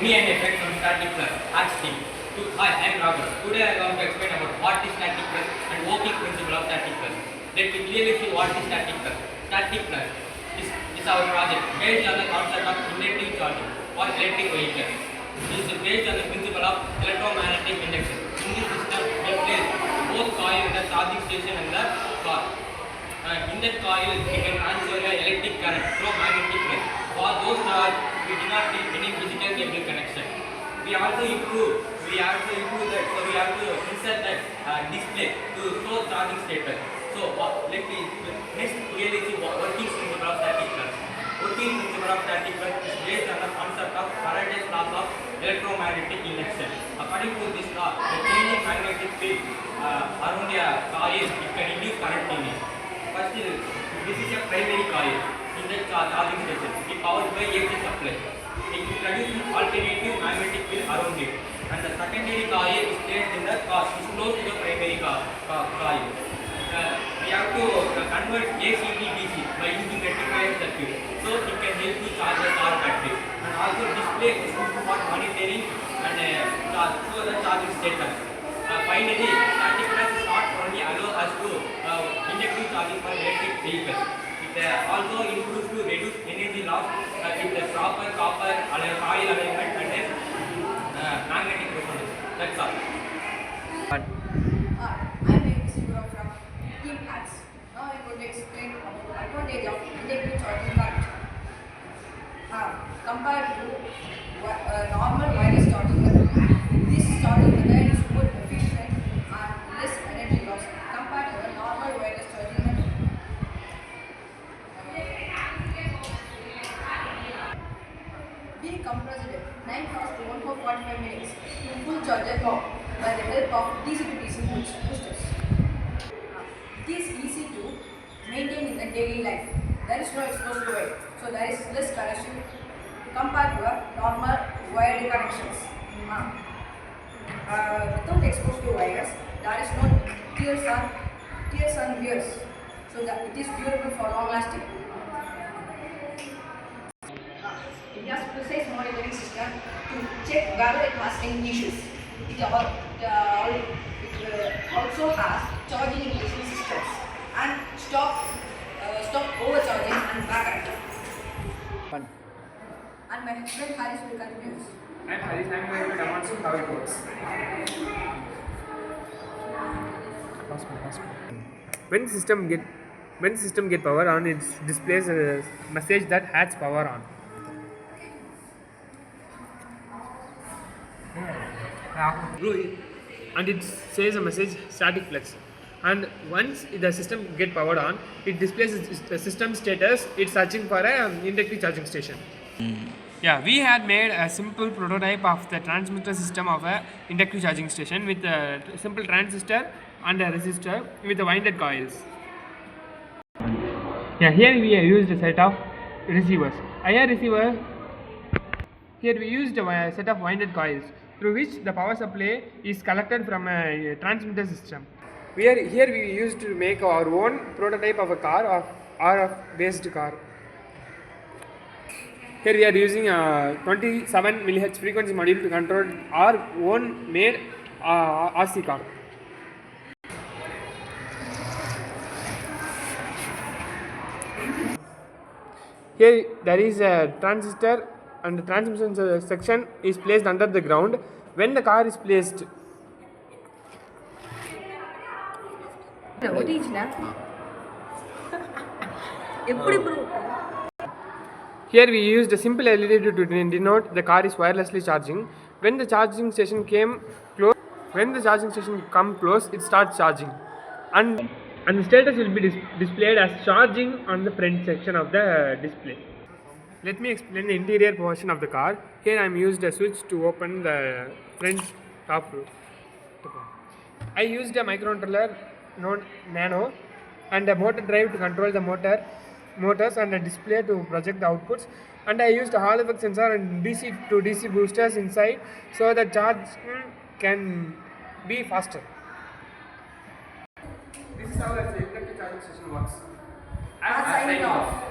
Me and a friend from Static Flux, Arts team. Hi, I am Raghu. Today I am going to explain about what is Static Flux and working principle of Static Flux. Let me clearly see what is Static Flux. Static Flux is our project based on the concept of inductive charging for electric vehicles. This is based on the principle of electromagnetic induction. In this system, we place both coil in the charging station and the car. In that coil, we can transfer the electric current through magnetic field. For those charge, we do not need any physical cable connection. We also improve that. So we have to insert that display to show charging status. So let me next clearly see working principle of static flux. Working principle of static flux is based on the concept of Faraday's law of electromagnetic induction. According to this law, the changing magnetic field around a coil it can induce current in it. First, this is a primary coil in the charging station. It powered by AC supply. It produces alternative magnetic field around it. And the secondary coil is placed in the car, is close to the primary coil. We have to convert AC to DC by using rectifier circuit. So it can help to charge the car battery. And also display is used for monitoring and show the charging status. Finally, static flux is not only allow us to inductive charging for electric vehicles. It also improves to reduce energy loss with the proper copper coil alignment and magnetic resonance. That's all. I'm from Team Hats. Now I'm going to explain about the advantage of inductive charging current. Compared to normal wireless charging method, this charging method is more efficient and less energy loss compared to the normal wireless charging method. We compressed 9 hours to 145 minutes to full charger power by the help of DC to DC boosters. It is easy to maintain in the daily life. There is no exposed to wire, so there is less connection compared to normal wired connections. Without exposed to wires, there is no tears and wears, so that it is durable for long lasting. It has precise monitoring system to check whether it has any issues. It also has charging indication systems and stop overcharging and back up. And my friend Harris will continue. I'm Harris. I'm going to demonstrate how it works. When the system get power on, it displays a message that has power on. And it says a message static flux. And once the system get powered on, it displays the system status. It's searching for an inductive charging station. Yeah, we had made a simple prototype of the transmitter system of a inductive charging station with a simple transistor and a resistor with the winded coils. Yeah, here we used a set of receivers. Here we used a set of winded coils through which the power supply is collected from a transmitter system. Here we used to make our own prototype of a car or RF based car. Here we are using a 27 mHz frequency module to control our own made RC car. Here there is a transistor and the transmission section is placed under the ground. When the car is placed, here we used a simple LED to denote the car is wirelessly charging. When the charging station come close, it starts charging, and the status will be displayed as charging on the front section of the display. Let me explain the interior portion of the car. Here I am used a switch to open the front top. I used a microcontroller known Nano and a motor drive to control the motors and a display to project the outputs. And I used a Hall effect sensor and DC to DC boosters inside so the charge can be faster. This is how the inductive charging station works. Signing off.